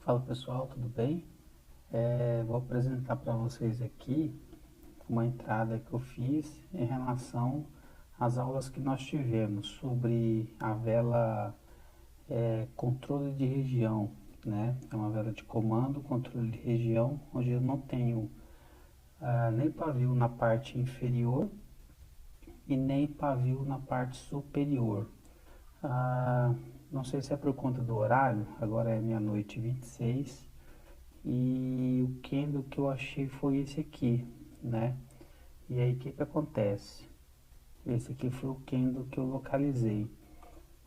Fala pessoal, tudo bem? Vou apresentar para vocês aqui uma entrada que eu fiz em relação às aulas que nós tivemos sobre a vela controle de região, né? É uma vela de comando, controle de região, onde eu não tenho nem pavio na parte inferior e nem pavio na parte superior. Ah, não sei se é por conta do horário, agora é meia-noite e 26. E o candle que eu achei foi esse aqui, né? E aí o que acontece? Esse aqui foi o candle que eu localizei.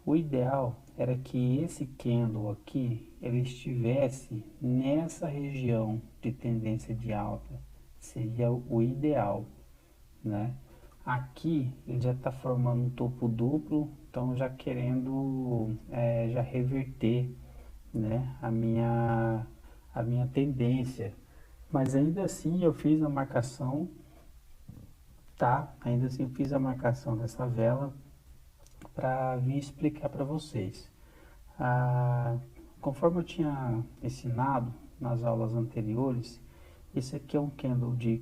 O ideal era que esse candle aqui ele estivesse nessa região de tendência de alta. Seria o ideal, né? Aqui ele já está formando um topo duplo, então já querendo já reverter, né, a minha tendência. Mas ainda assim eu fiz a marcação, tá? Ainda assim eu fiz a marcação dessa vela para vir explicar para vocês. Ah, conforme eu tinha ensinado nas aulas anteriores, esse aqui é um candle de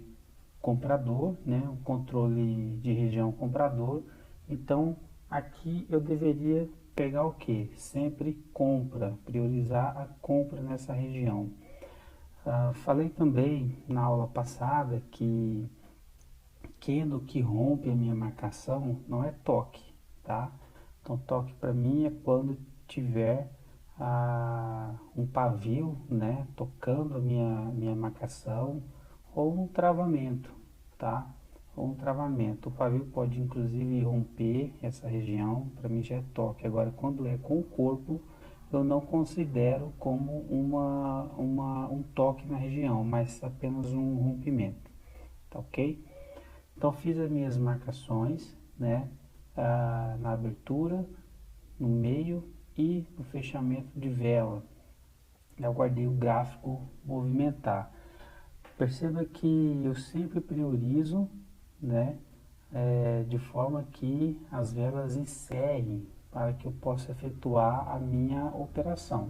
comprador, né? Um controle de região comprador. Então aqui eu deveria pegar o que? Sempre compra, priorizar a compra nessa região. Falei também na aula passada que candle que rompe a minha marcação não é toque, tá? Então toque para mim é quando tiver um pavio, né, tocando a minha marcação ou um travamento, tá? Ou um travamento. O pavio pode inclusive romper essa região, para mim já é toque. Agora quando é com o corpo, eu não considero como um toque na região, mas apenas um rompimento, tá ok? Então fiz as minhas marcações, né, na abertura, no meio e no fechamento de vela. Eu guardei o gráfico movimentar. Perceba que eu sempre priorizo, né, de forma que as velas encerrem para que eu possa efetuar a minha operação.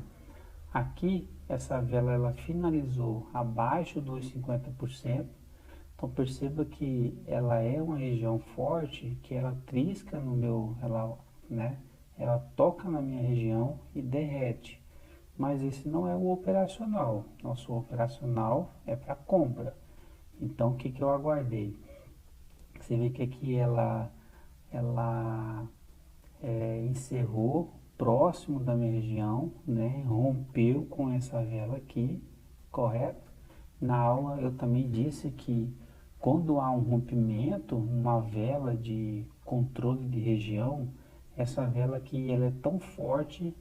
Aqui essa vela ela finalizou abaixo dos 50%. Então perceba que ela é uma região forte, que ela trisca no meu, né, ela toca na minha região e derrete. Mas esse não é o operacional. Nosso operacional é para compra. Então o que eu aguardei? Você vê que aqui ela encerrou próximo da minha região, né? Rompeu com essa vela aqui, correto? Na aula eu também disse que quando há um rompimento, uma vela de controle de região, essa vela aqui ela é tão forte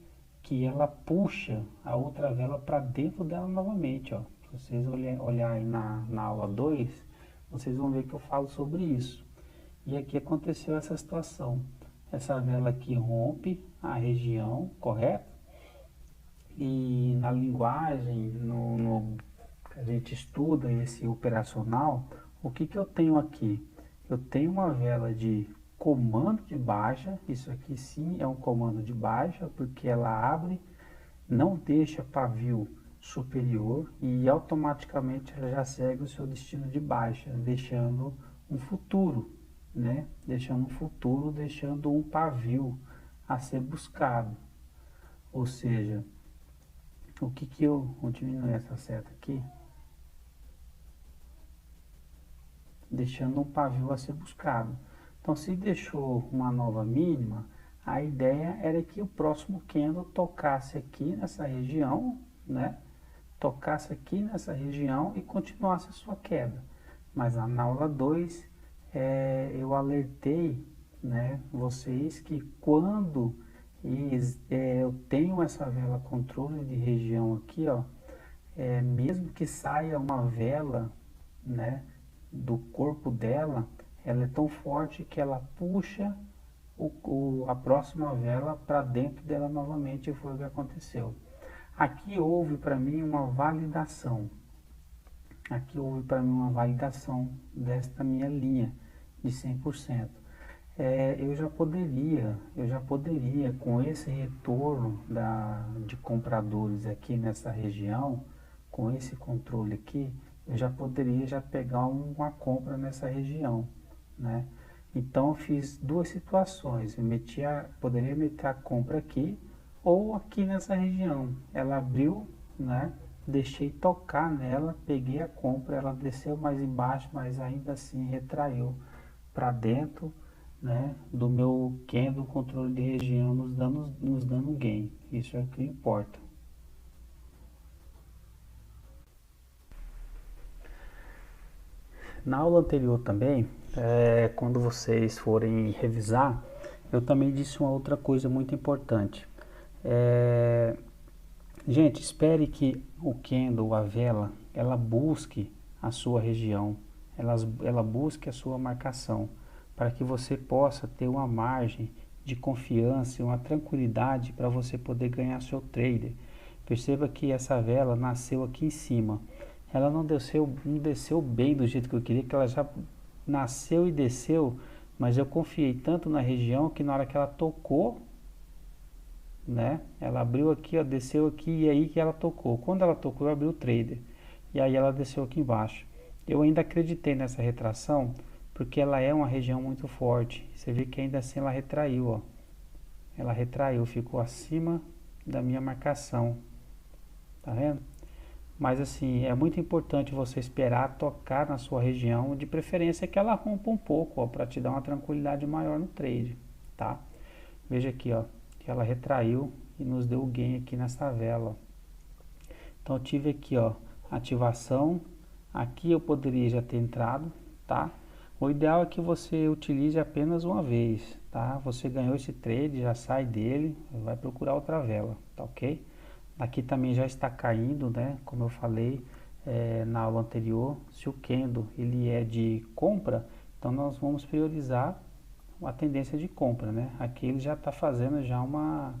que ela puxa a outra vela para dentro dela novamente, ó. Se vocês olharem na aula 2, vocês vão ver que eu falo sobre isso. E aqui aconteceu essa situação. Essa vela aqui rompe a região, correto? E na linguagem, que a gente estuda esse operacional, o que eu tenho aqui? Eu tenho uma vela de comando de baixa, isso aqui sim é um comando de baixa, porque ela abre, não deixa pavio superior e automaticamente ela já segue o seu destino de baixa, deixando um futuro, né? Deixando um futuro, deixando um pavio a ser buscado. Ou seja, o que eu vou diminuir essa seta aqui, deixando um pavio a ser buscado. Então, se deixou uma nova mínima, a ideia era que o próximo candle tocasse aqui nessa região, né? Tocasse aqui nessa região e continuasse a sua queda. Mas na aula 2, eu alertei, né, vocês que quando eu tenho essa vela controle de região aqui, ó, mesmo que saia uma vela, né, do corpo dela, ela é tão forte que ela puxa a próxima vela para dentro dela novamente, e foi o que aconteceu. Aqui houve para mim uma validação. Aqui houve para mim uma validação desta minha linha de 100%. Eu já poderia, com esse retorno de compradores aqui nessa região, com esse controle aqui, eu já poderia já pegar uma compra nessa região, né? Então eu fiz duas situações, poderia meter a compra aqui ou aqui nessa região. Ela abriu, né? Deixei tocar nela, peguei a compra, ela desceu mais embaixo, mas ainda assim retraiu para dentro, né, do meu candle controle de região, nos dando gain. Isso é o que importa. Na aula anterior também, quando vocês forem revisar, eu também disse uma outra coisa muito importante. É, gente, espere que o candle, a vela, ela busque a sua região, ela busque a sua marcação, para que você possa ter uma margem de confiança e uma tranquilidade para você poder ganhar seu trader. Perceba que essa vela nasceu aqui em cima. Ela não desceu bem do jeito que eu queria, que ela já nasceu e desceu, mas eu confiei tanto na região que na hora que ela tocou, né? Ela abriu aqui, ó, desceu aqui e aí que ela tocou. Quando ela tocou, eu abri o trader. E aí ela desceu aqui embaixo. Eu ainda acreditei nessa retração, porque ela é uma região muito forte. Você vê que ainda assim ela retraiu, ó. Ela retraiu, ficou acima da minha marcação. Tá vendo? Mas assim, é muito importante você esperar tocar na sua região, de preferência que ela rompa um pouco, ó, para te dar uma tranquilidade maior no trade, tá? Veja aqui, ó, que ela retraiu e nos deu o gain aqui nessa vela. Então eu tive aqui, ó, ativação. Aqui eu poderia já ter entrado, tá? O ideal é que você utilize apenas uma vez, tá? Você ganhou esse trade, já sai dele, vai procurar outra vela, tá ok? Aqui também já está caindo, né? Como eu falei na aula anterior, se o candle ele é de compra, então nós vamos priorizar a tendência de compra, né? Aqui ele já está fazendo já uma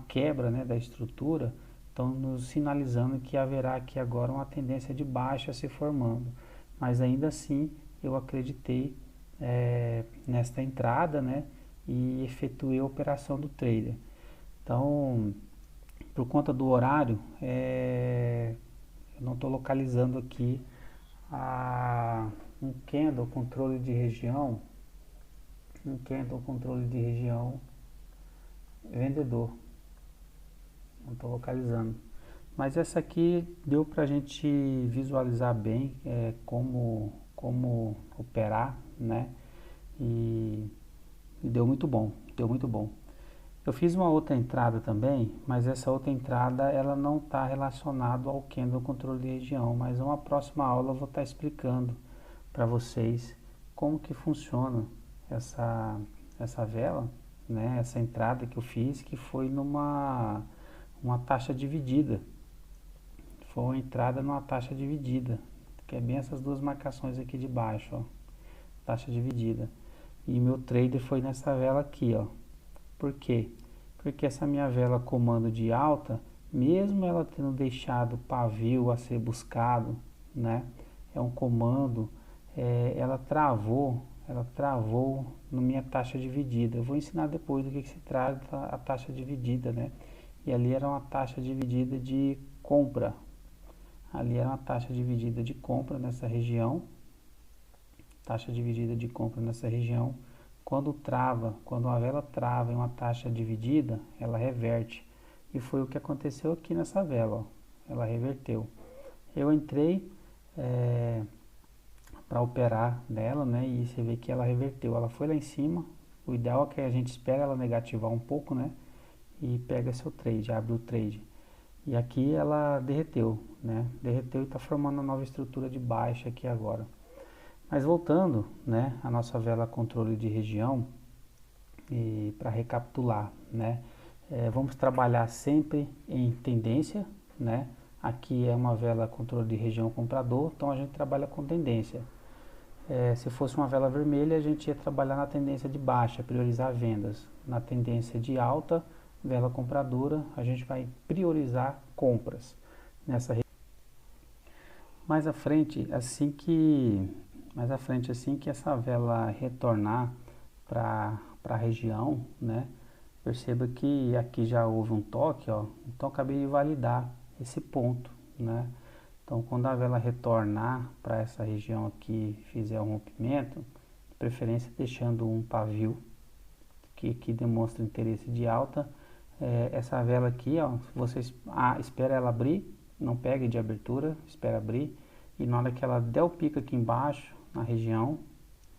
quebra, né, da estrutura, então nos sinalizando que haverá aqui agora uma tendência de baixa se formando. Mas ainda assim eu acreditei nesta entrada, né, e efetuei a operação do trader. Então, por conta do horário, eu não estou localizando aqui um candle controle de região, vendedor. Não estou localizando. Mas essa aqui deu para a gente visualizar bem como operar, né? E deu muito bom, deu muito bom. Eu fiz uma outra entrada também, mas essa outra entrada ela não está relacionada ao candle controle de região, mas uma próxima aula eu vou estar explicando para vocês como que funciona essa vela, né? Essa entrada que eu fiz, que foi uma taxa dividida. Foi uma entrada numa taxa dividida, que é bem essas duas marcações aqui de baixo, ó, taxa dividida. E meu trader foi nessa vela aqui, ó. Por quê? Porque essa minha vela comando de alta, mesmo ela tendo deixado pavio a ser buscado, né? É um comando, ela travou na minha taxa dividida. Eu vou ensinar depois do que se trata a taxa dividida, né? E ali era uma taxa dividida de compra. Ali era uma taxa dividida de compra nessa região. Taxa dividida de compra nessa região. Quando a vela trava em uma taxa dividida, ela reverte. E foi o que aconteceu aqui nessa vela, ó. Ela reverteu. Eu entrei para operar nela, né? E você vê que ela reverteu. Ela foi lá em cima. O ideal é que a gente espera ela negativar um pouco, né? E pega seu trade, abre o trade. E aqui ela derreteu, né? Derreteu e está formando uma nova estrutura de baixa aqui agora. Mas voltando, né, a nossa vela controle de região, e para recapitular, né, vamos trabalhar sempre em tendência, né? Aqui é uma vela controle de região comprador, então a gente trabalha com tendência. Se fosse uma vela vermelha, a gente ia trabalhar na tendência de baixa, priorizar vendas. Na tendência de alta, vela compradora, a gente vai priorizar compras nessa região. Mais à frente, assim que essa vela retornar para a região, né? Perceba que aqui já houve um toque, ó, então acabei de validar esse ponto, né? Então quando a vela retornar para essa região aqui, fizer um rompimento, de preferência deixando um pavio que demonstra interesse de alta, essa vela aqui, ó, você espera ela abrir, não pegue de abertura, espera abrir, e na hora que ela der o pico aqui embaixo, na região,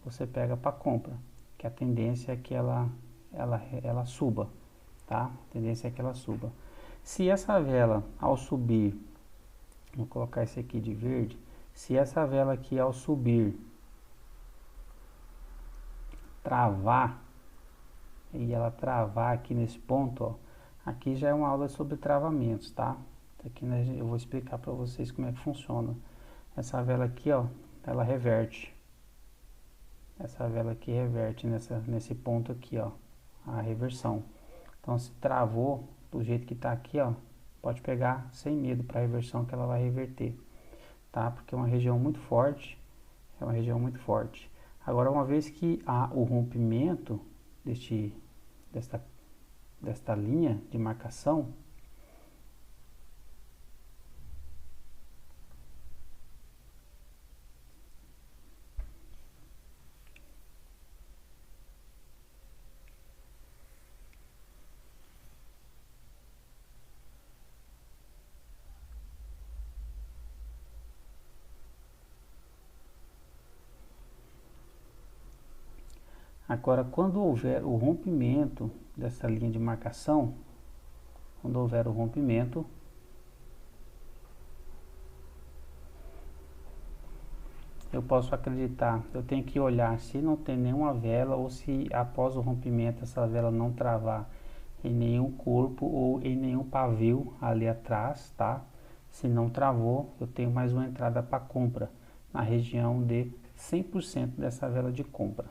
você pega para compra, que a tendência é que ela suba, tá? A tendência é que ela suba. Se essa vela, ao subir, vou colocar esse aqui de verde, se essa vela aqui, ao subir, travar, e ela travar aqui nesse ponto, ó, aqui já é uma aula sobre travamentos, tá? Aqui eu vou explicar para vocês como é que funciona. Essa vela aqui, ó, ela reverte. Essa vela aqui reverte nesse ponto aqui, ó, a reversão. Então, se travou do jeito que tá aqui, ó, pode pegar sem medo para a reversão que ela vai reverter, tá? Porque é uma região muito forte, é uma região muito forte. Agora, uma vez que há o rompimento desta linha de marcação, agora quando houver o rompimento dessa linha de marcação, quando houver o rompimento, eu posso acreditar, eu tenho que olhar se não tem nenhuma vela ou se após o rompimento essa vela não travar em nenhum corpo ou em nenhum pavio ali atrás, tá? Se não travou, eu tenho mais uma entrada para compra na região de 100% dessa vela de compra.